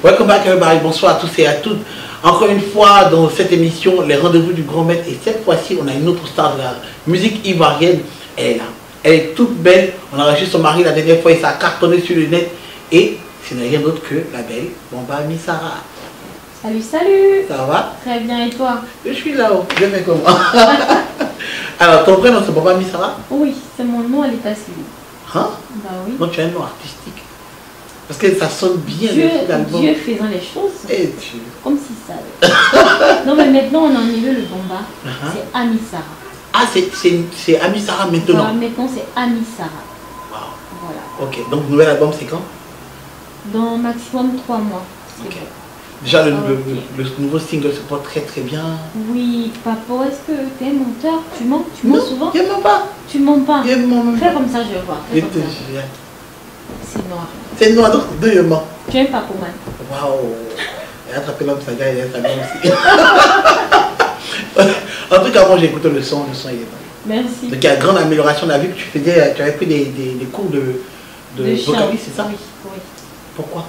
Welcome back everybody, bonsoir à tous et à toutes. Encore une fois dans cette émission, les rendez-vous du grand maître. Et cette fois-ci, on a une autre star de la musique ivoirienne. Elle est là. Elle est toute belle. On a reçu son mari la dernière fois et ça a cartonné sur le net. Et ce n'est rien d'autre que la belle Bomba Missara. Salut, salut. Ça va? Très bien, et toi? Je suis là-haut, je fais comment? Alors, ton prénom c'est Bomba Missara? Oui, c'est mon nom à l'état civil. Hein? Bah oui. Donc tu as un nom artistique. Parce que ça sonne bien Dieu, l'album. Dieu faisant les choses. Et Dieu. Comme si ça. Non mais maintenant on a enlevé le Bomba. C'est Amissara. Ah, c'est Amissara maintenant. Voilà, maintenant c'est Amissara. Wow. Voilà. Ok, donc nouvel album c'est quand? Dans maximum 3 mois. Ok. Déjà le nouveau single se porte très très bien. Oui, papa, est-ce que tu es menteur? Tu mens? Tu mens souvent? Je ne mens pas. Tu mens pas? Je mens même Fais pas. comme ça, je vais voir. Fais comme ça. C'est noir. C'est noir, donc deux je mens. Tu es un papoman. Waouh. Et attraper l'homme, ça gagne, ça gagne aussi. En tout cas, moi j'ai écouté le son il est bon. Merci. Donc il y a une grande amélioration. On a vu que tu avais pris des cours de vocabulaire, c'est ça? Oui, oui. Pourquoi?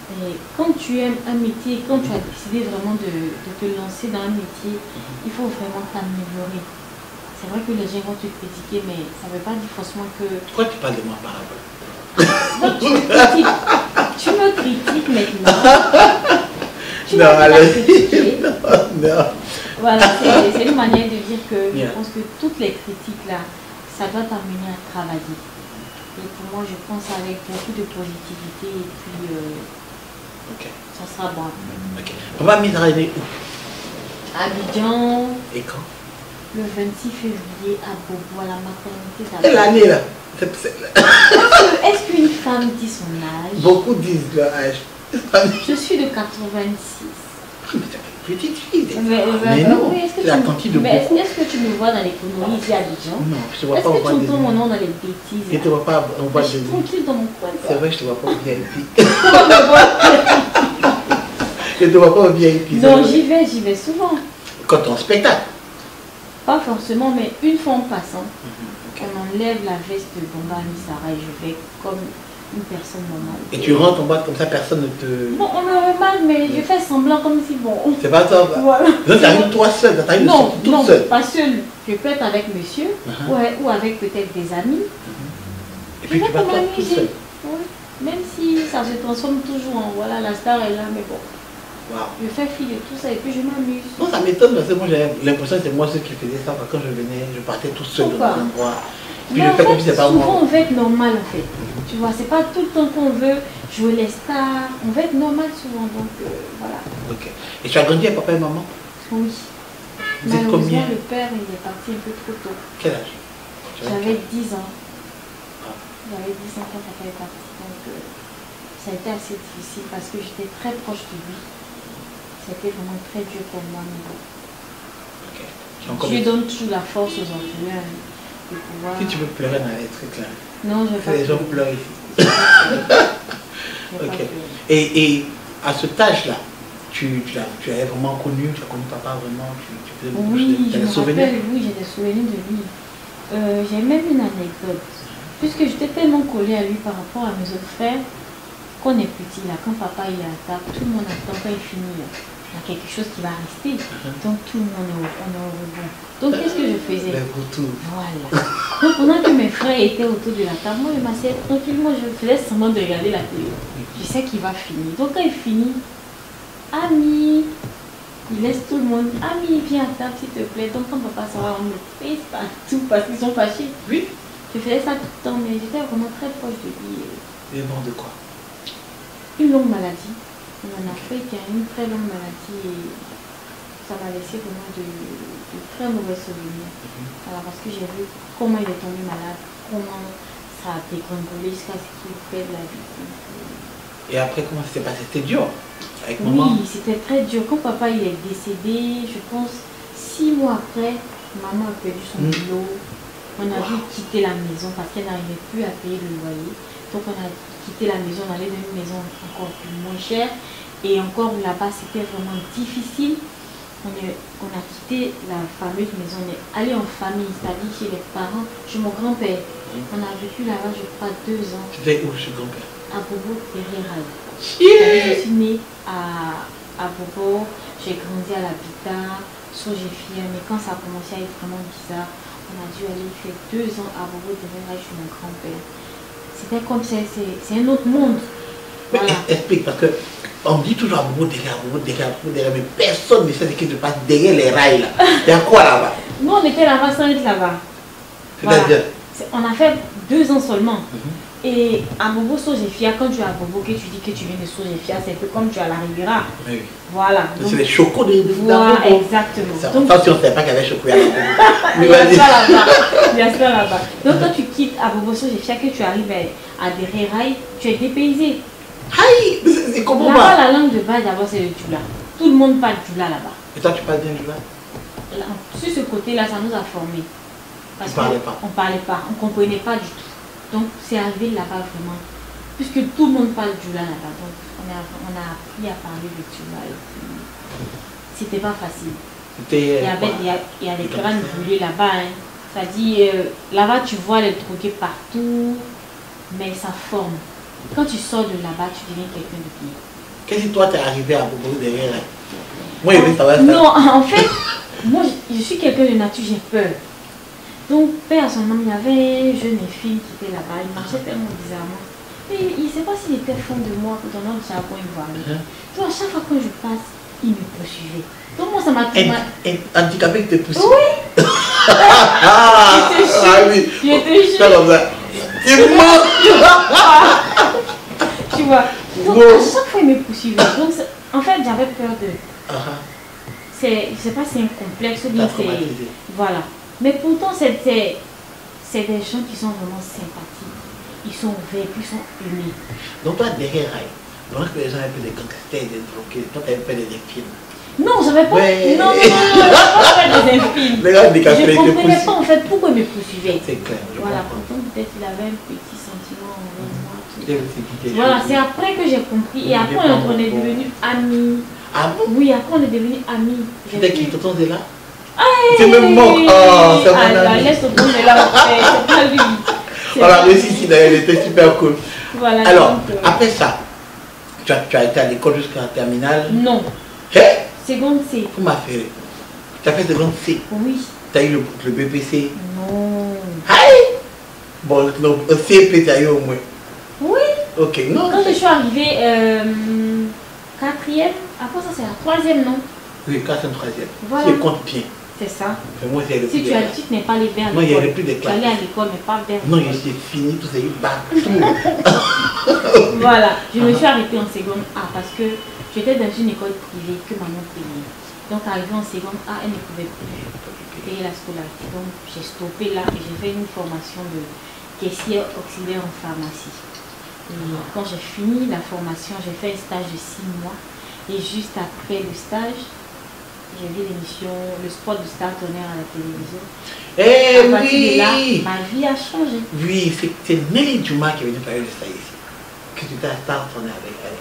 Et quand tu aimes un métier, quand tu as décidé vraiment de te lancer dans un métier, il faut vraiment t'améliorer. C'est vrai que les gens vont te critiquer, mais ça ne veut pas dire forcément que... Pourquoi tu parles de moi par rapport? Donc, tu me critiques maintenant. Tu non, allez. Non. Voilà, c'est une manière de dire que je pense que toutes les critiques là, ça doit t'amener à travailler. Et pour moi, je pense avec beaucoup de positivité et puis ça sera bon. Ok. Bomba Missara est né où? Abidjan. Et quand? Le 26 février à Bobo, à la maternité d'Abidjan. Quelle année là? Est-ce qu'une femme dit son âge? Beaucoup disent leur âge. Je suis de 86. Mais t'es une petite fille. Mais non, oui, c'est la quantité de beaucoup. Est-ce que tu me vois dans l'économie ici à Abidjan? Non, je te vois Est-ce pas au que bois tu des entends mon nom dans les bêtises? Je te vois pas au bois Je suis des tranquille dans mon coin. C'est vrai, je te vois pas au VIP. Je te vois pas au VIP. Non, j'y vais souvent. Quand tu es en spectacle? Pas forcément, mais une fois en passant, on enlève la veste de Bomba Missara et je vais comme une personne normale. Et tu rentres en boîte comme ça, personne ne te... Bon, on me remarque, mais je fais semblant comme si bon... C'est pas ça. Voilà. Donc tu arrives toi seul, tu arrives toute seule. Pas seule. Je peux être avec monsieur ou avec peut-être des amis. Et puis tu vas toi tout seul. Même si ça se transforme toujours en voilà, la star est là, mais bon. Wow. Je fais fi de tout ça et puis je m'amuse. Non, ça m'étonne parce que moi j'ai l'impression que c'est moi ceux qui faisaient ça. Quand je venais, je partais tout seul dans un endroit. Puis mais je fais comme si c'était pas moi. souvent on veut être normal en fait. Tu vois, c'est pas tout le temps qu'on veut jouer les stars. On veut être normal souvent, donc voilà. Ok. Et tu as grandi avec papa et maman? Oui. Vous êtes combien? Le père il est parti un peu trop tôt. Quel âge? J'avais 10 ans. J'avais 10 ans quand papa est parti. Donc ça a été assez difficile parce que j'étais très proche de lui. C'était vraiment très dur pour moi. Je lui donne toujours la force aux orphelins de pouvoir... Si tu veux pleurer dans les trucs là. Non, je ne vais pas. Les gens pleurent ici. Ok. Et à cet âge-là, tu avais vraiment connu, tu as connu papa vraiment, tu faisais beaucoup Oui, de je me souvenirs. rappelle, oui, j'ai des souvenirs de lui. J'ai même une anecdote. Puisque j'étais tellement collée à lui par rapport à mes autres frères, qu'on est petit là, quand papa il est à table, tout le monde attend quand il finit là. Il y a quelque chose qui va rester. Donc tout le monde est au rebond. Donc qu'est-ce que je faisais? Voilà. Donc pendant que mes frères étaient autour de la table, moi je m'asseyais tranquillement, je faisais semblant de regarder la télé. Je sais qu'il va finir. Donc quand il finit, Ami, il laisse tout le monde. Ami, viens à table s'il te plaît. Donc quand papa s'en va, on me pèse partout parce qu'ils sont fâchés. Oui. Je faisais ça tout le temps, mais j'étais vraiment très proche de lui. Il est mort de quoi? Une longue maladie. On en a fait une très longue maladie et ça m'a laissé vraiment de très mauvais souvenirs. Alors parce que j'ai vu comment il est tombé malade, comment ça a dégringolé jusqu'à ce qu'il perde la vie. Et après, comment ça s'est passé? C'était dur avec maman? Oui, c'était très dur. Quand papa il est décédé, je pense 6 mois après, maman a perdu son boulot. On a dû quitter la maison parce qu'elle n'arrivait plus à payer le loyer. Donc on a quitté la maison, on allait dans une maison encore plus moins chère. Et encore là-bas, c'était vraiment difficile. On a quitté la fameuse maison, on est allé en famille, c'est-à-dire chez les parents, chez mon grand-père. On a vécu là-bas, je crois, 2 ans. C'était où chez grand-père? À Bobo, derrière Rail. Je suis née à Bobo, j'ai grandi à l'habitat, j'ai mais quand ça a commencé à être vraiment bizarre, on a dû aller faire 2 ans à Bobo, derrière Rail, chez mon grand-père. C'était comme ça, c'est un autre monde. Mais voilà. Explique, parce que on me dit toujours à Bobo derrière, mais personne ne sait ce qui se passe derrière les rails là. Il y a quoi là-bas? Nous on était là-bas sans être là-bas. Voilà. On a fait 2 ans seulement. Et à Bobo Sojefia, quand tu es à Bobo, que tu dis que tu viens de Sojefia, c'est un peu comme tu es à la Riviera. Oui. Voilà. C'est les chocos de voilà, exactement. Donc, attention, on ne savait pas qu'il y avait choco à la Il y a ça là-bas. Il y a ça là-bas. Donc quand tu quittes à Bobo Sojefia, que tu arrives à Dereraï, tu es dépaysé. Aïe, c'est comment là-bas, la langue de base d'abord c'est le Djoula. Tout le monde parle Djoula là-bas. Et toi tu parles bien Djoula? Sur ce côté-là, ça nous a formés. Parce on ne parlait pas. On ne parlait pas, on ne comprenait pas du tout. Donc c'est arrivé là-bas vraiment. Puisque tout le monde parle Djoula là-bas. Donc on a appris à parler de Djoula. C'était pas facile. Il y a des crânes brûlés là-bas. Hein. Ça dit, là-bas tu vois les drogués partout, mais ça forme. Quand tu sors de là-bas, tu deviens quelqu'un de bien. Qu'est-ce que toi t'es arrivé à Bobo derrière? Moi, je vais savoir ça. Non, en fait, moi je suis quelqu'un de nature, j'ai peur. Donc, personnellement, il y avait un jeune fille qui était là-bas, il marchait tellement bizarrement. Et il ne sait pas s'il était fan de moi, dans notre charbon ivoirien. Donc, à chaque fois que je passe, il me poursuivait. Donc, moi, ça m'a tout mal. Un handicapé qui te poursuit? Oui. Je te jure. C'est mort. Tu vois. Donc, à chaque fois, il me poursuivait. Donc, en fait, j'avais peur de. Je ne sais pas si c'est un complexe ou bien c'est. Voilà. Mais pourtant, c'est des gens qui sont vraiment sympathiques. Ils sont ouverts, ils sont unis. Donc toi, derrière, pendant que les gens avaient des gangsters, des drogués, toi, tu avais fait des films. Non, j'avais pas. Ouais. Non, je n'avais pas fait des films. Je ne comprenais pas en fait pourquoi ils me poursuivaient. C'est clair. Voilà, pourtant peut-être qu'il avait un petit sentiment envers moi. Voilà, c'est après que j'ai compris. Et après, on est devenus amis. Ah bon? Oui, après, on est devenus amis. C'était qui? Tonton Zéla? C'est même mort. Oh, c'est mon ami. Laisse Tonton Zéla, c'est pas lui. On l'a réussi ici d'ailleurs, il était super cool. Voilà. Alors, après ça, tu as été à l'école jusqu'à la terminale? Non. Hein? Seconde C. Vous m'avez fait. Tu as fait seconde C? Oui. Tu as eu le BPC? Non. Aïe! Bon, le CP, tu as eu au moins? Oui. Ok, non. Quand je suis arrivée 4e, après ça c'est la 3e, non? Oui, 4e, 3e. Voilà. Tu comptes bien. C'est ça. Moi, si tu as dit que tu n'es pas allé vers l'école. Non, il n'y avait plus de classes. Tu allais à l'école, mais pas vers l'école. Non, j'ai fini tout ça, partout. Voilà, je me suis arrêtée en seconde A parce que j'étais dans une école privée que maman payait. Donc, arrivée en seconde A, elle ne pouvait plus payer la scolarité. Donc, j'ai stoppé là et j'ai fait une formation de caissière auxiliaire en pharmacie. Et quand j'ai fini la formation, j'ai fait un stage de 6 mois. Et juste après le stage, j'ai vu l'émission Le Sport du Star Tonnerre à la télévision. Eh oui! Là, ma vie a changé. Oui, c'est Nelly Djouma qui est venue parler de ça ici. Que tu étais à Star Tonnerre avec elle.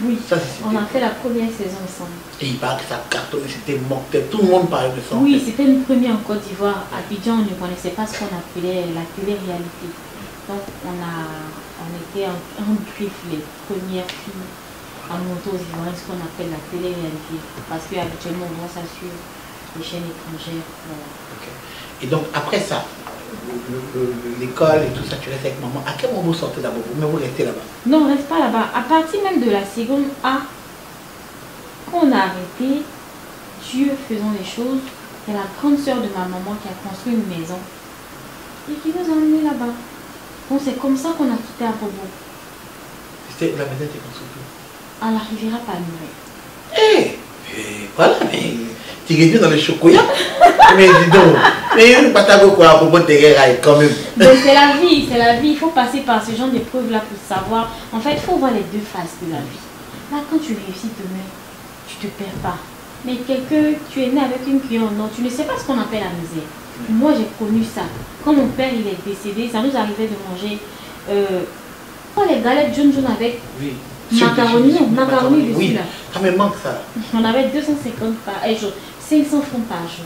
Oui, ça, on a fait la première saison ensemble. Et il paraît que ça cartonnait, c'était mortel. Tout le monde parlait de ça. Oui, c'était une première en Côte d'Ivoire. À Abidjan, on ne connaissait pas ce qu'on appelait la télé-réalité. Donc, on était en griffe les premières filles en moto aux Ivoiriens, ce qu'on appelle la télé-réalité. Parce qu'habituellement, on voit ça sur les chaînes étrangères. Voilà. Okay. Et donc, après ça, l'école et tout ça, tu restes avec maman. À quel moment vous sortez d'abord? Mais vous restez là-bas? Non, on ne reste pas là-bas. À partir même de la seconde A, quand on a arrêté, Dieu faisant les choses, c'est la grande sœur de ma maman qui a construit une maison et qui nous a emmenés là-bas. Donc c'est comme ça qu'on a quitté à Bobo. La maison était construite à la Riviera Palmeraie. Eh, voilà, mais tu es dans le chocolat. Mais dis donc, mais pas ta quoi pour boire des rails quand même. Mais c'est la vie, c'est la vie. Il faut passer par ce genre d'épreuves-là pour savoir. En fait, il faut voir les deux faces de la vie. Là, quand tu réussis demain, tu ne te perds pas. Mais quelqu'un, tu es né avec une cuillère en or, tu ne sais pas ce qu'on appelle la misère. Moi, j'ai connu ça. Quand mon père il est décédé, ça nous arrivait de manger les galettes jaunes avec. Oui. Macaroni, non, macaroni dessus oui. là. Ça me manque ça. On avait 250 par jour, 500 francs par jour.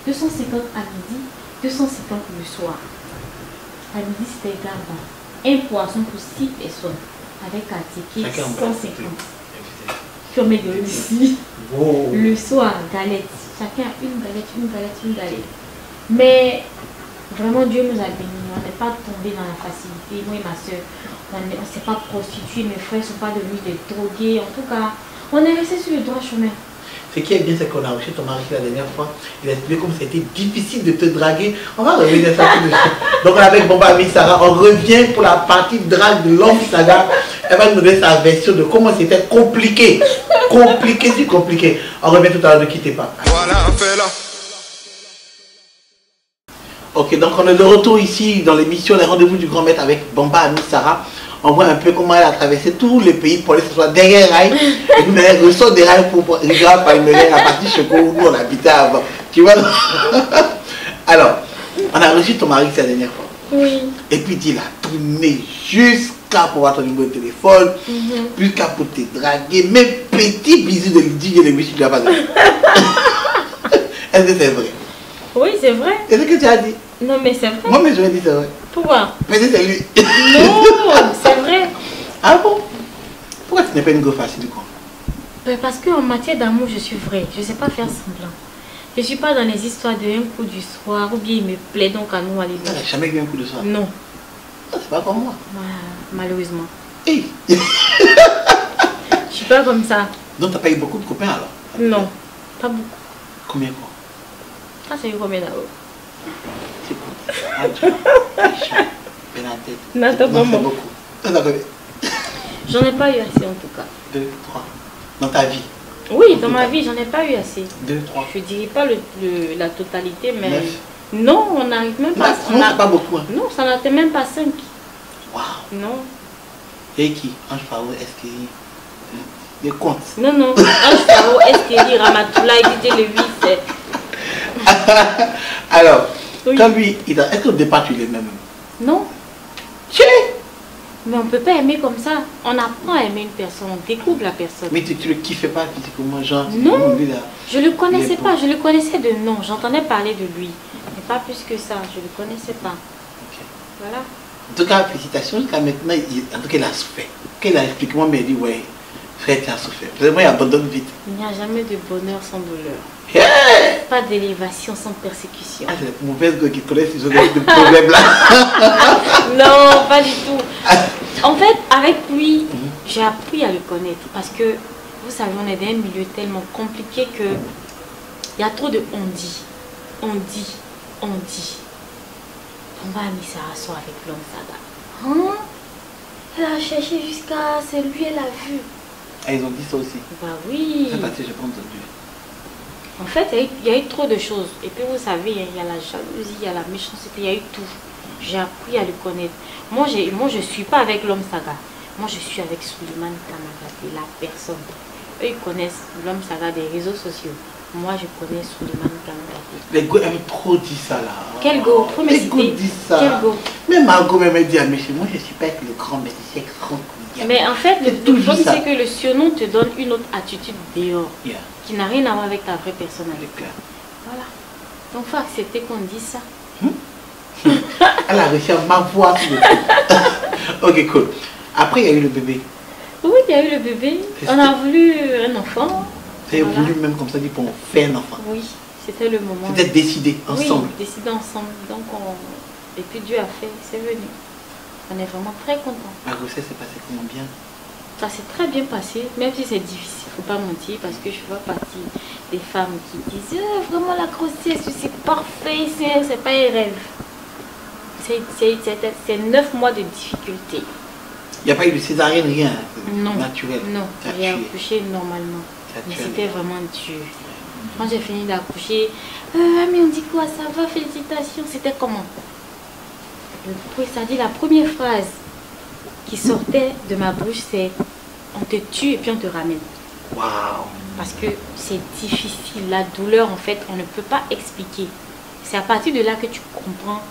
250 à midi, 250 le soir. À midi, c'était gardant. Un poisson pour 6 personnes. Avec un ticket, 150. Comme ici. Wow. Le soir, galette. Chacun une galette, une galette, une galette. Mais vraiment, Dieu nous a bénis. On n'est pas tombé dans la facilité. Moi et ma soeur, on ne s'est pas prostitué. Mes frères ne sont pas devenus des drogués. En tout cas, on est resté sur le droit chemin. Ce qui est bien, c'est qu'on a reçu ton mari la dernière fois. Il a expliqué comme c'était difficile de te draguer. On va revenir à ça tout de suite. Donc, avec Bomba Ami Sarah, on revient pour la partie drague de l'homme saga. Elle va nous donner sa version de comment c'était compliqué. Compliqué, c'est compliqué. On revient tout à l'heure, ne quittez pas. Voilà, fais-la. Ok, donc on est de retour ici dans l'émission Les Rendez-vous du Grand Maître avec Bomba Ami Sarah. On voit un peu comment elle a traversé tous les pays pour aller s'asseoir derrière rail. Et nous, elle ressort des rails pour regarder par une à partir de chez où nous on habitait avant. Tu vois? Alors, on a reçu ton mari la dernière fois. Oui. Et puis il a tourné jusqu'à pour avoir ton numéro de téléphone, jusqu'à pour te draguer. Mes petits bisous de DJ de musique, tu n'as pas dit. Est-ce que c'est vrai? Oui, c'est vrai. C'est ce que tu as dit? Non, mais c'est vrai. Moi, mais je vais dire c'est vrai. Pourquoi? Peut-être c'est lui. Non, c'est vrai. Ah bon? Pourquoi tu n'es pas une go facile du coup? Parce qu'en matière d'amour, je suis vraie. Je ne sais pas faire semblant. Je ne suis pas dans les histoires de un coup du soir ou bien il me plaît donc à nous aller. Tu n'as jamais eu un coup de soir? Non. Ah, c'est pas comme moi. Malheureusement. Hey. Je suis pas comme ça. Donc tu n'as pas eu beaucoup de copains alors? Non, pas beaucoup. Combien quoi? Ah, c'est eu combien d'abord? C'est bon. Ah, tu vois. La tête. N'attends pas moi. Beaucoup. J'en ai pas eu assez en tout cas. 2, 3. Dans ta vie? Oui, dans ma vie, j'en ai pas eu assez. 2, 3. Je dirais pas la totalité, mais 9. non, on n'arrive même pas. Non, c'est pas beaucoup. Hein. Non, ça n'atteint même pas 5. Waouh. Non. Et qui? Ange Faro, est-ce qu'il des comptes? Non, non. Ange Faro, est-ce qu'il Ramatoula, il dit le 8. Alors, oui. Quand lui, est-ce qu'au départ tu l'aimais même? Non. Tiens. Mais on ne peut pas aimer comme ça. On apprend à aimer une personne, on découvre la personne. Mais tu le kiffais pas physiquement, genre? Non, lui, là, je le connaissais pas. Je le connaissais de nom. J'entendais parler de lui. Mais pas plus que ça. Je le connaissais pas. Okay. Voilà. En tout cas, félicitations. Jusqu'à maintenant, en tout cas, il a souffert. Quand il a expliqué, moi, il m'a dit, ouais, frère, tu as souffert. Vraiment, il abandonne vite. Il n'y a jamais de bonheur sans douleur. Yeah. Pas d'élévation sans persécution. Ah, c'est les mauvaises gars qui connaissent ce genre de problème-là. Non, pas du tout. En fait, avec lui, j'ai appris à le connaître. Parce que, vous savez, on est dans un milieu tellement compliqué que il y a trop de on dit. On dit. On dit. On va amener ça à soi avec l'homme Saga. Hein? Elle a cherché jusqu'à... C'est lui, elle a vu. Ah, ils ont dit ça aussi. Bah oui. C'est parce que j'ai pas entendu. En fait, il y a eu trop de choses. Et puis vous savez, il y a la jalousie, il y a la méchanceté, il y a eu tout. J'ai appris à le connaître. Moi, je ne suis pas avec l'homme Saga. Moi, je suis avec Suleiman Kamagaté, la personne. Eux, ils connaissent l'homme Saga des réseaux sociaux. Moi, je connais Suleiman Kamagaté. Les gars aiment trop dire ça là. Quel go? Les gars disent ça. Quel go? Même Margot me dit, mais moi, je ne suis pas avec le grand médecin grand. Mais en fait, le problème, c'est que le surnom te donne une autre attitude dehors. Yeah. Qui n'a rien à voir avec ta vraie personnalité. Clair. Voilà. Donc, il faut accepter qu'on dise ça. Elle a réussi à m'avoir tout le temps. Ok, cool. Après, il y a eu le bébé. Oui, il y a eu le bébé. On a voulu un enfant. Vous avez voulu même comme ça dire pour faire un enfant. Oui, c'était le moment. C'était décidé ensemble. Oui, décidé ensemble. Donc, et puis Dieu a fait, c'est venu. On est vraiment très contents. La grossesse s'est passée comment bien? Ça s'est très bien passé, même si c'est difficile, faut pas mentir, parce que je fais partie des femmes qui disent vraiment la grossesse, c'est parfait, c'est pas un rêve. C'est 9 mois de difficulté. Il n'y a pas eu de césarienne, rien? Non. Naturel? Non, j'ai accouché normalement. Mais c'était vraiment dur. Quand j'ai fini d'accoucher, mais on dit quoi, ça va, félicitations, c'était comment? Ça dit la première phrase qui sortait de ma bouche, c'est on te tue et puis on te ramène. Waouh! Parce que c'est difficile, la douleur en fait, on ne peut pas expliquer. C'est à partir de là que tu comprends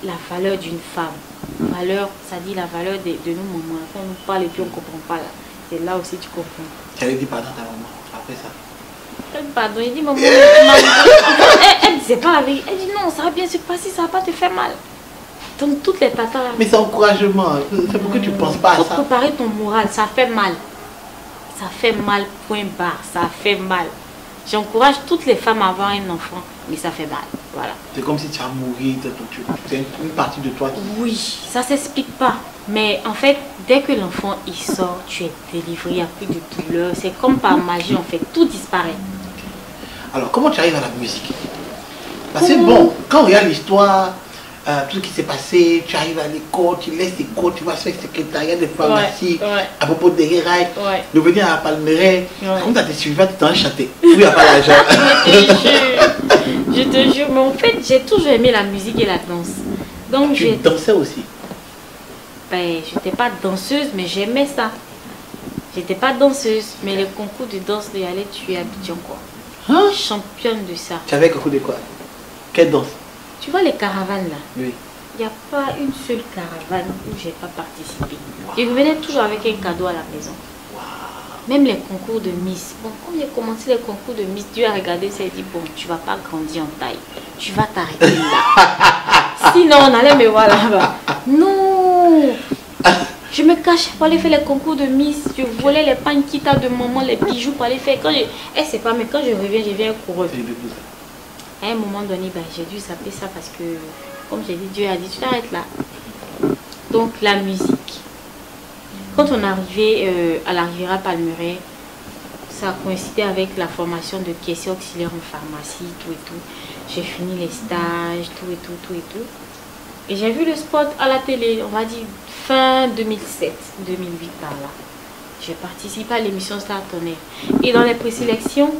la valeur d'une femme. Valeur, ça dit la valeur de nous, maman. Quand on nous parle et puis on ne comprend pas là. C'est là aussi tu comprends. Tu avais dit pardon à ta maman après ça? Pardon, il dit maman, elle disait pas la vérité. Elle dit non, ça va bien se passer, ça va pas te faire mal. Donc toutes les tatas là. Mais c'est encouragement. C'est pourquoi tu ne penses pas à ça. Faut préparer ton moral, ça fait mal. Ça fait mal, point barre, ça fait mal. J'encourage toutes les femmes à avoir un enfant, mais ça fait mal. Voilà. C'est comme si tu as mouru, c'est une partie de toi qui... Oui, ça s'explique pas. Mais en fait, dès que l'enfant il sort, tu es délivré, il n'y a plus de douleur. C'est comme par magie, en fait, tout disparaît. Alors, comment tu arrives à la musique? Parce que bon, quand on regarde l'histoire, tout ce qui s'est passé, tu arrives à l'école, tu laisses l'école, tu vas faire le secrétariat de pharmacie, à propos de Guérailles, de venir à Palmeraie. Comment tu as été suivi, tu t'en chanté? Oui, il n'y a pas d'argent. Je te jure, mais en fait, j'ai toujours aimé la musique et la danse. Donc, tu dansais aussi? Ben, je n'étais pas danseuse, mais j'aimais ça. J'étais pas danseuse, mais les concours de danse, de y aller, tu es Abidjan, quoi. Hein? Championne de ça. Tu avais concours de quoi? Quelle danse? Tu vois les caravanes là? Oui. Il n'y a pas une seule caravane où j'ai pas participé. Wow. Je revenais toujours avec un cadeau à la maison. Wow. Même les concours de Miss. Bon, quand j'ai commencé les concours de Miss, Dieu a regardé, s'est dit, bon, tu vas pas grandir en taille. Tu vas t'arrêter là. Sinon, on allait me voir là-bas. Non. Je me cachais pour aller faire les concours de Miss. Je volais les panquitas de maman, les bijoux pour aller faire. Quand je... Eh, c'est pas, mais quand je reviens, je viens courir. À un moment donné, ben, j'ai dû zapper ça parce que, comme j'ai dit, Dieu a dit, tu t'arrêtes là. Donc, la musique. Quand on arrivait à la Riviera Palmeraie, ça a coïncidé avec la formation de caissier auxiliaire en pharmacie, tout et tout. J'ai fini les stages, tout et tout, tout et tout. Et j'ai vu le spot à la télé, on va dire fin 2007, 2008 par là. J'ai participé à l'émission Star Tonnerre. Et dans les présélections,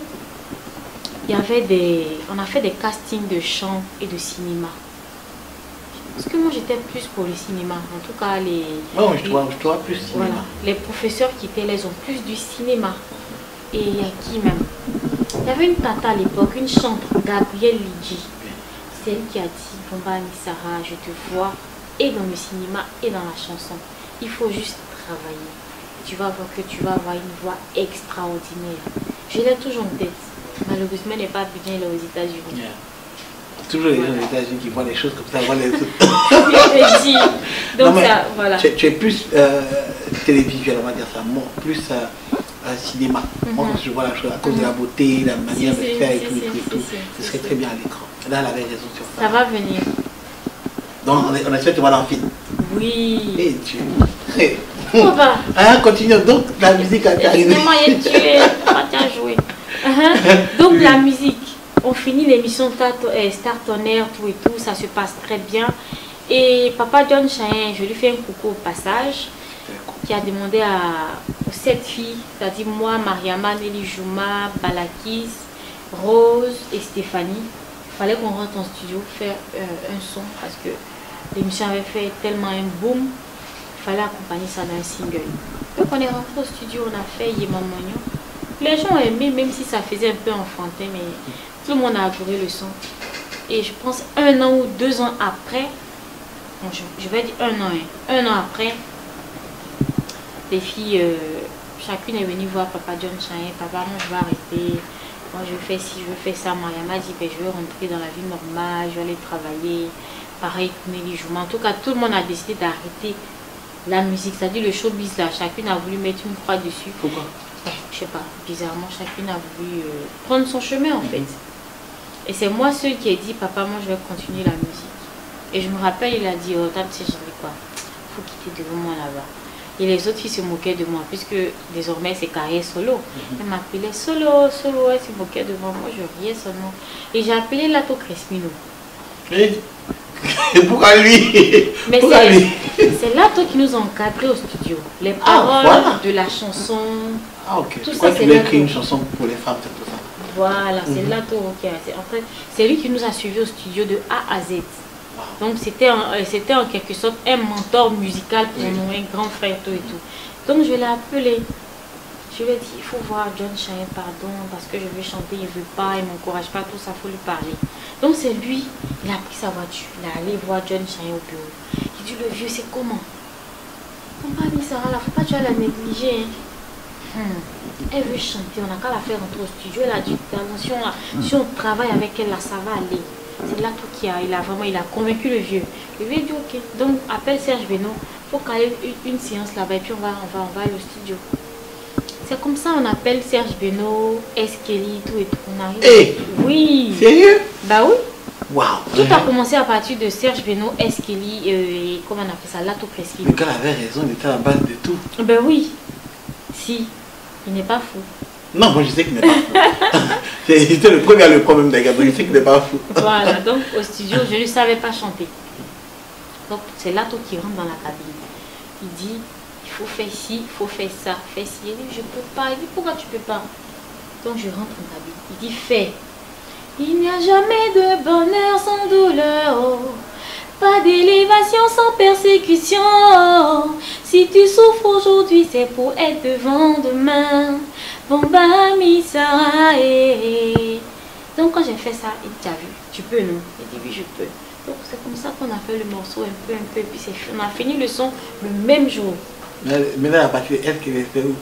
il y avait on a fait des castings de chant et de cinéma. Parce que moi j'étais plus pour le cinéma. En tout cas, je vois plus cinéma. Voilà, les professeurs qui étaient là, ils ont plus du cinéma. Et il y a qui même? Il y avait une tata à l'époque, une chanteuse, Gabrielle Lidji. C'est elle qui a dit, Bomba Sarah, je te vois et dans le cinéma et dans la chanson. Il faut juste travailler. Tu vas voir que tu vas avoir une voix extraordinaire. Je l'ai toujours en tête. Malheureusement, elle n'est pas bien là aux États-Unis. Yeah. Toujours les gens aux États-Unis qui voient les choses comme ça, voient les autres. Donc, non, ça, voilà. Tu es plus télévisuel, on va dire ça, plus cinéma. Moi, quand je vois la chose, à cause de la beauté, la manière de faire et tout, ce serait très bien à l'écran. Là, elle avait raison sur ça. Ça va venir. Donc, on espère que tu vois dans le film. Oui. Et tu... On va. Hein, continue. Donc, la musique a arrivé. Tu as joué. Donc, la musique. On finit l'émission Star Tonnerre, tout et tout. Ça se passe très bien. Et Papa John Chahin, je lui fais un coucou au passage, qui a demandé aux 7 filles, c'est-à-dire moi, Mariama, Nelly Jouma, Balakis, Rose et Stéphanie. Il fallait qu'on rentre en studio faire un son parce que l'émission avait fait tellement un boom. Il fallait accompagner ça d'un single. Donc on est rentré au studio, on a fait Yéman Mognon. Les gens ont aimé, même si ça faisait un peu enfantin, mais tout le monde a adoré le son. Et je pense 1 an ou 2 ans après, bon, je vais dire 1 an, 1 an après, les filles, chacune est venue voir Papa John Chahin. Papa, non, je vais arrêter. Moi, je fais ci, je fais ça. Mariama dit, ben, je vais rentrer dans la vie normale, je vais aller travailler. Pareil pour Nelly Jouma. En tout cas, tout le monde a décidé d'arrêter la musique. C'est-à-dire le showbiz là. Chacune a voulu mettre une croix dessus. Pourquoi? Je sais pas. Bizarrement, chacune a voulu prendre son chemin en fait. Et c'est moi seul qui ai dit, papa, moi, je vais continuer la musique. Et je me rappelle, il a dit, oh, t'as dit quoi? Faut quitter devant moi là-bas. Et les autres filles se moquaient de moi, puisque désormais c'est carrière solo. Elle m'appelait solo, elle se moquait de moi, moi je riais seulement. Et j'ai appelé Lato Crespino. Et pourquoi lui? Mais c'est Lato qui nous a encadrés au studio. Les paroles de la chanson. Ah ok. Tout pourquoi ça, tu voulais écrire une chanson pour les femmes, c'est tout ça? Voilà, c'est Lato qui a... En fait, c'est lui qui nous a suivis au studio de A à Z. Donc c'était en quelque sorte un mentor musical pour nous, un grand frère, tout et tout. Donc je l'ai appelé. Je lui ai dit, il faut voir John Chayenne, pardon, parce que je veux chanter, il ne veut pas, il ne m'encourage pas, tout ça, il faut lui parler. Donc c'est lui, il a pris sa voiture, il est allé voir John Chayenne au bureau. Il dit, le vieux, c'est comment? Bon, bah, Sarah, là, faut pas tu vas la négliger. Hein. Elle veut chanter, on n'a qu'à la faire rentrer au studio. Elle a dit, attention, là, si on travaille avec elle, là, ça va aller. C'est là tout qu'il a, il a convaincu le vieux. Le vieux dit, ok, donc appelle Serge Beno, il faut caler une séance là-bas et puis on va aller au studio. C'est comme ça on appelle Serge Beno, Eskelly, tout et tout. On arrive. Hey, oui. Sérieux? Bah oui. Waouh. Tout a commencé à partir de Serge Beno, Eskelly et comment on appelle ça, Lato Presqu'île. Le gars avait raison, il était à la base de tout. Ben oui. Si, il n'est pas fou. Non, moi je sais qu'il n'est pas fou. C'était le premier à le problème des gars, donc je sais qu'il n'est pas fou. Voilà, donc au studio, je ne savais pas chanter. Donc c'est Lato qui rentre dans la cabine. Il dit, il faut faire ci, il faut faire ça, fais ci. Il dit, je peux pas. Il dit, pourquoi tu peux pas? Donc je rentre en cabine. Il dit, fais. Il n'y a jamais de bonheur sans douleur, oh. Pas d'élévation sans persécution. Si tu souffres aujourd'hui, c'est pour être devant demain. Bomba mi Sarah. Donc quand j'ai fait ça, il dit, t'as vu, tu peux non? Il dit, oui, je peux. Donc c'est comme ça qu'on a fait le morceau un peu, et puis on a fini le son le même jour. Mais là, la partie, est-ce qu'il est fait où?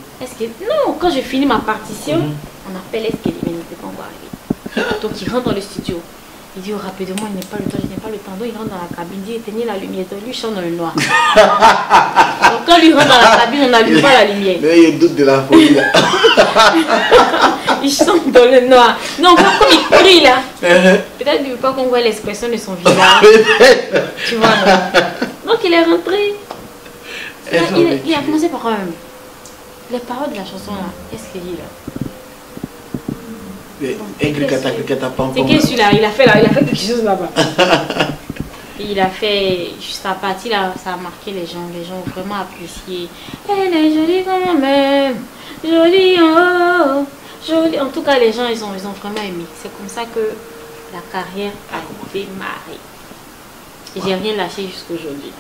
Non, quand je finis ma partition, on appelle Eskelly, mais il n'était pas encore arrivé. Donc il rentre dans le studio. Il dit, oh, rapidement, il n'est pas le temps, je n'ai pas le temps. Donc il rentre dans la cabine, il dit, éteignez la lumière. Donc lui chante dans le noir. Donc quand il rentre dans la cabine, on n'allume pas la lumière. Mais il doute de la folie là. Il chante dans le noir. Non, comme il crie là. Peut-être qu'il ne veut pas qu'on voit l'expression de son visage. Tu vois, non. Donc il est rentré. Il a commencé par les paroles de la chanson là. Qu'est-ce qu'il dit là? C'est qui celui-là? Il a fait quelque chose là-bas. Il a fait sa partie là, ça a marqué les gens ont vraiment apprécié. Elle est jolie quand même, jolie oh, jolie. En tout cas, les gens ils ont vraiment aimé. C'est comme ça que la carrière a démarré. Et j'ai rien lâché jusqu'aujourd'hui.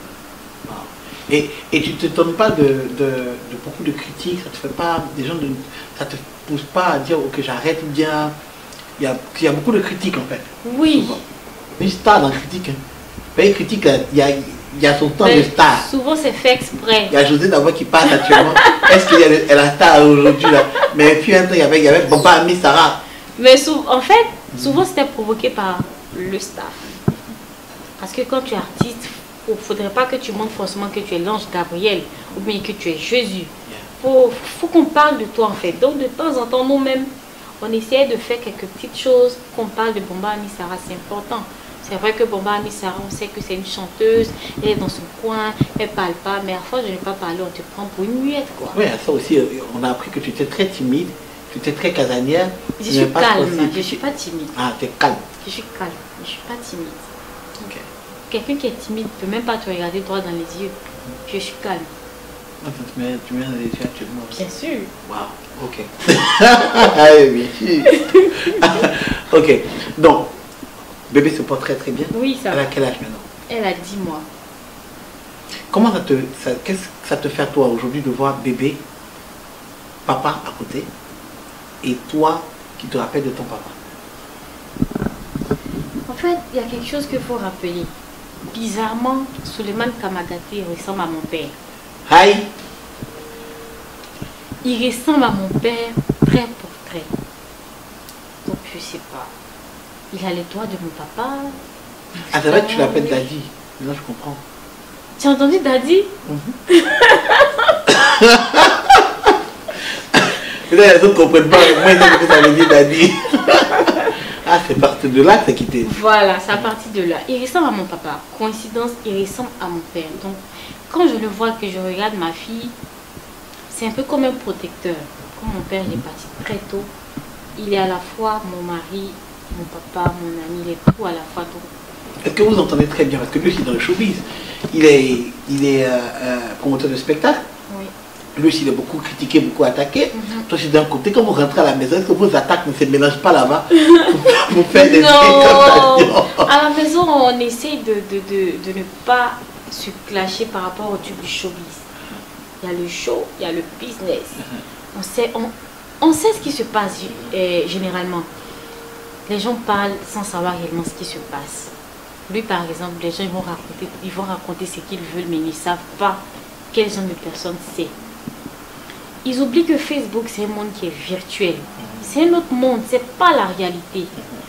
Et tu ne t'étonnes pas de beaucoup de critiques, ça te fait pas des gens ça te pousse pas à dire ok j'arrête ou bien il y a beaucoup de critiques en fait. Oui. Souvent. Une star dans la critique. Hein. Pas une critique, il y a son temps de star. Souvent c'est fait exprès. Il y a José d'abord qui passe actuellement. Est-ce qu'il y a la star aujourd'hui là? Mais puis un temps il y avait Bomba Ami Sarah. Mais en fait, souvent c'était provoqué par le staff. Parce que quand tu es artiste, il ne faudrait pas que tu montres forcément que tu es l'ange Gabriel ou bien que tu es Jésus. Faut qu'on parle de toi en fait. Donc de temps en temps, nous-mêmes, on essaie de faire quelques petites choses, qu'on parle de Bomba Ami Sarah, c'est important. C'est vrai que Bomba Ami Sarah, on sait que c'est une chanteuse, elle est dans son coin, elle ne parle pas, mais à force de ne pas parler, on te prend pour une muette quoi. Oui, ça aussi, on a appris que tu étais très timide, tu étais très casanière. Je suis calme, je ne suis pas timide. Ah, tu es calme. Je suis calme, je ne suis pas timide. Ok. Quelqu'un qui est timide ne peut même pas te regarder droit dans les yeux. Je suis calme. Tu mets dans les yeux actuellement. Bien sûr. Waouh, ok. Ah oui, bien sûr. Ok, donc, bébé se porte très bien. Oui, ça va. Elle a quel âge maintenant? Elle a 10 mois. Comment qu'est-ce que ça te fait toi aujourd'hui de voir bébé, papa à côté, et toi qui te rappelles de ton papa? En fait, il y a quelque chose qu'il faut rappeler. Bizarrement, Suleiman Kamagaté ressemble à mon père. Aïe! Il ressemble à mon père très pour très. Donc je sais pas. Il a les doigts de mon papa. Ah, c'est vrai que tu l'appelles Daddy. Maintenant je comprends. Tu as entendu Daddy? Les autres ne comprennent pas. Moi, ils disent que ça veut dire Daddy. Ah, c'est parti de là que c'est quitté. Voilà, c'est à partir de là. Il ressemble à mon papa. Coïncidence, il ressemble à mon père. Donc, quand je le vois, que je regarde ma fille, c'est un peu comme un protecteur. Comme mon père, il est parti très tôt. Il est à la fois mon mari, mon papa, mon ami, il est tout à la fois. Est-ce que vous entendez très bien? Parce que lui aussi dans le showbiz, il est promoteur de spectacle. Oui. Lui aussi, il est beaucoup critiqué, beaucoup attaqué. Toi, c'est d'un côté, quand vous rentrez à la maison, est-ce que vos attaques ne se mélangent pas là-bas pour faire des non. À la maison, on essaie de ne pas se clasher par rapport au tube du showbiz. Il y a le show, il y a le business. on sait ce qui se passe généralement. Les gens parlent sans savoir réellement ce qui se passe. Lui, par exemple, les gens ils vont raconter ce qu'ils veulent, mais ils ne savent pas quel genre de personne c'est. Ils oublient que Facebook, c'est un monde qui est virtuel. C'est un autre monde, c'est pas la réalité.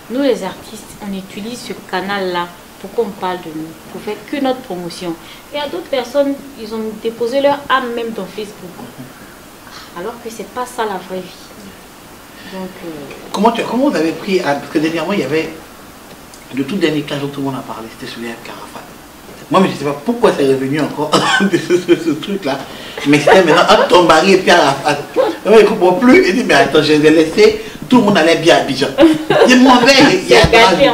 Nous, les artistes, on utilise ce canal-là pour qu'on parle de nous, pour faire que notre promotion. Et à d'autres personnes, ils ont déposé leur âme même dans Facebook. Alors que c'est pas ça la vraie vie. Donc, comment vous avez pris, parce que dernièrement, il y avait le tout dernier cas dont tout le monde a parlé, c'était celui avec Arafat. Moi, mais je ne sais pas pourquoi c'est revenu encore de ce truc-là. Mais c'était maintenant ton mari et puis Arafat. Il ne comprend plus. Il dit, mais attends, je les ai laissés, tout le monde allait bien à Abidjan. Il m'en vais, il y a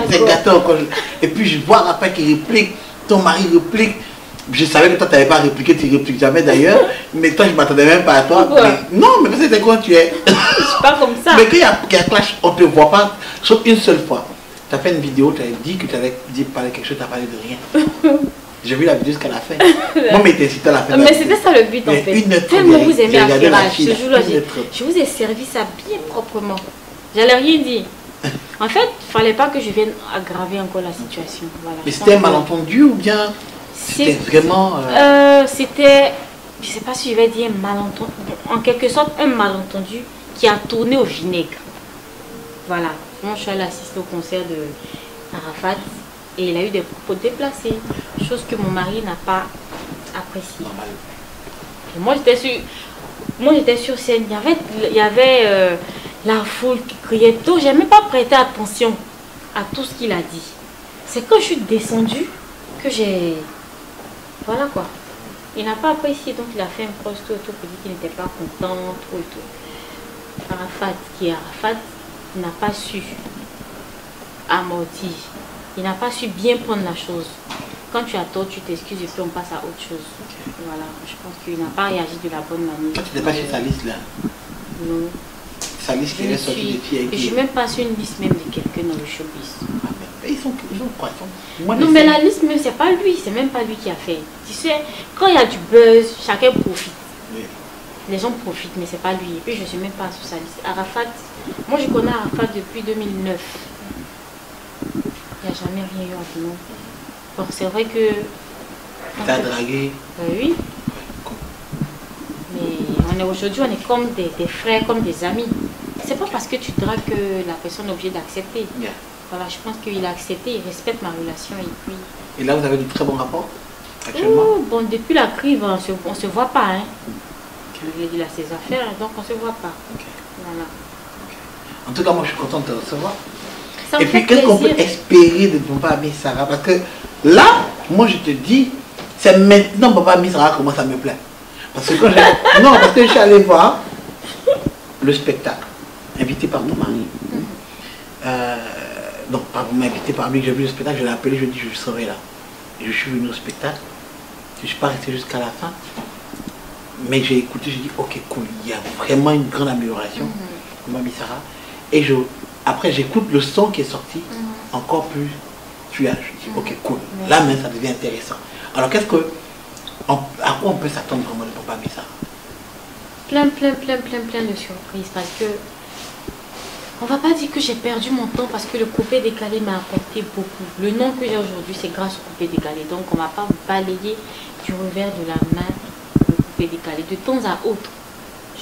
c'est gâté encore. Et puis je vois Arafat qui réplique, ton mari réplique. Je savais que toi, tu n'avais pas répliqué, tu ne répliques jamais d'ailleurs. Mais toi, je ne m'attendais même pas à toi. Mais, non, mais c'est quand tu es. Je ne suis pas comme ça. Mais quand il y a clash, on ne te voit pas, sauf une seule fois. Tu as fait une vidéo, tu as dit que tu avais dit parler quelque chose, tu as parlé de rien. J'ai vu la vidéo jusqu'à la fin. Moi, mais t'es à la fin. Mais c'était ça le but en fait. Tellement vous aimez Affairage, ce jour-là, je vous ai servi ça bien proprement. J'allais rien dire. En fait, il ne fallait pas que je vienne aggraver encore la situation. Voilà. Mais c'était un malentendu ou bien c'était vraiment... C'était, je ne sais pas si je vais dire un malentendu, en quelque sorte un malentendu qui a tourné au vinaigre. Voilà. Moi, je suis allée assister au concert de Arafat et il a eu des propos déplacés, chose que mon mari n'a pas appréciée. Et moi, j'étais sur scène, il y avait la foule qui criait tout. Je n'ai même pas prêté attention à tout ce qu'il a dit. C'est quand je suis descendue que j'ai... Voilà quoi. Il n'a pas apprécié, donc il a fait un post tout pour dire qu'il n'était pas content, tout et tout. Arafat, qui est Arafat, n'a pas su amortir. Il n'a pas su bien prendre la chose. Quand tu as tort, tu t'excuses et puis on passe à autre chose. Voilà, je pense qu'il n'a pas réagi de la bonne manière. Tu n'étais pas sur sa liste là? Non. Sa liste qui est sortie des filles avec qui... Je suis même pas sur une liste même de quelqu'un dans le showbiz. Ah, mais ils sont quoi? Non, mais la liste même, c'est pas lui. C'est même pas lui qui a fait. Tu sais, quand il y a du buzz, chacun profite. Oui. Les gens profitent, mais c'est pas lui. Et puis je suis même pas sur sa liste. Arafat, moi je connais Arafat depuis 2009. Il n'y a jamais rien eu entre nous. Bon, c'est vrai que... T'as dragué? Oui. Mais aujourd'hui, on est comme des frères, comme des amis. C'est pas parce que tu dragues que la personne est obligée d'accepter. Yeah. Voilà, je pense qu'il a accepté, il respecte ma relation et puis... Et là, vous avez de très bons rapports actuellement? Oh, bon, depuis la crise, on se voit pas. Hein. Okay. Il a ses affaires, donc on se voit pas. Okay. Voilà. Okay. En tout cas, moi, je suis contente de te recevoir. Et puis, qu'est-ce qu'on peut espérer de Papa Miss Sarah? Parce que là, moi, je te dis, c'est maintenant Papa Miss Sarah comment ça me plaît. Parce que quand j'ai... Non, parce que je suis allé voir le spectacle, invité par ton mari. Donc, invité par lui, j'ai vu le spectacle, je l'ai appelé, je lui ai dit, je serai là. Et je suis venu au spectacle, je ne suis pas resté jusqu'à la fin. Mais j'ai écouté, j'ai dit, ok, cool, il y a vraiment une grande amélioration, Papa Miss Sarah. Et après, j'écoute le son qui est sorti, encore plus fluide. Je dis, ok, cool. Là, même, ça devient intéressant. Alors, à quoi on peut s'attendre vraiment de Papa Miss Sarah? Plein de surprises. Parce que, on va pas dire que j'ai perdu mon temps parce que le coupé décalé m'a apporté beaucoup. Le nom que j'ai aujourd'hui, c'est grâce au coupé décalé. Donc, on va pas balayer du revers de la main le coupé décalé. De temps à autre,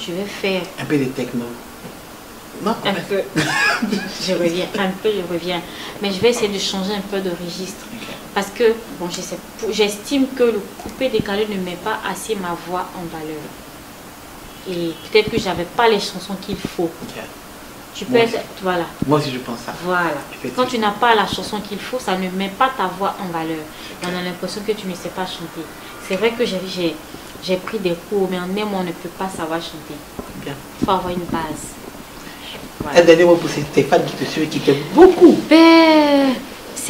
je vais faire... Un peu de techno. Non, un peu. Je reviens. Mais je vais essayer de changer un peu de registre. Parce que, bon, j'estime que le coupé décalé ne met pas assez ma voix en valeur. Et peut-être que j'avais pas les chansons qu'il faut. Tu peux être, voilà. Moi aussi je pense ça. Voilà. Quand tu n'as pas la chanson qu'il faut, ça ne met pas ta voix en valeur. Et on a l'impression que tu ne sais pas chanter. C'est vrai que j'ai pris des cours, mais en même on ne peut pas savoir chanter. Bien. Il faut avoir une base. Voilà. Un dernier mot pour Stéphane qui te suit et qui t'aime beaucoup. Ben,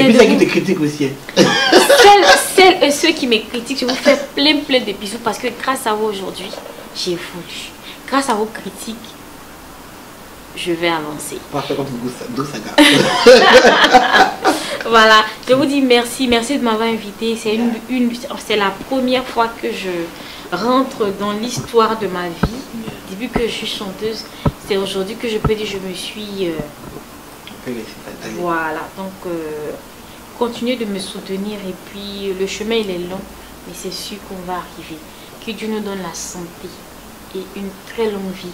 et puis ça qui te critique aussi. Celles et ceux qui me critiquent, je vous fais plein de bisous parce que grâce à vous aujourd'hui, j'ai évolué. Grâce à vos critiques, je vais avancer. Parfait comme d'où ça garde. Voilà, je vous dis merci de m'avoir invité. C'est la première fois que je rentre dans l'histoire de ma vie. début que je suis chanteuse. C'est aujourd'hui que je peux dire que je me suis... voilà, donc continuez de me soutenir et puis le chemin il est long, mais c'est sûr qu'on va arriver. Que Dieu nous donne la santé et une très longue vie.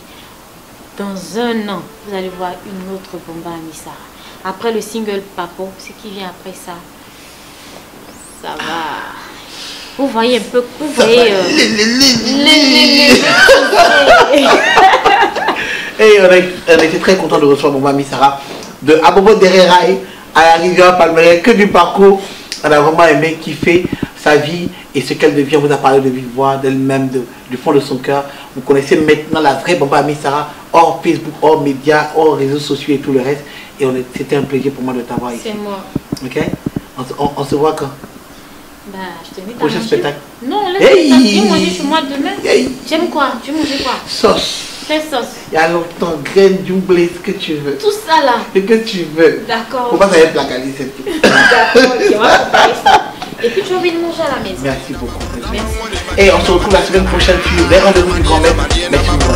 Dans un an, vous allez voir une autre Bomba Amissara. Après le single Papo, ce qui vient après ça, ça va. Vous voyez un peu, vous voyez... Et on était très content de recevoir Bomba Amissara. De Abobo Dereraï à la rivière Palmeraie, que du parcours. On a vraiment aimé kiffer sa vie et ce qu'elle devient. On vous a parlé de vive voix, d'elle-même, du fond de son cœur. Vous connaissez maintenant la vraie Bomba Amissara, hors Facebook, hors médias, hors réseaux sociaux et tout le reste. Et c'était un plaisir pour moi de t'avoir ici. C'est moi. Ok, on se voit quand? Bah, je te mets prochain spectacle. Non, laisse-moi manger chez moi demain. J'aime quoi? Tu veux manger quoi? Sauce. Quelle sauce? Il y a longtemps, graines, du blé, ce que tu veux. Tout ça là. Ce que tu veux. D'accord. Faut pas faire placaliser, c'est tout. D'accord, ok, on va préparer ça. Et puis tu as envie de manger à la maison. Merci beaucoup. Merci. Et on se retrouve la semaine prochaine sur les rendez-vous du grand maître. Merci beaucoup.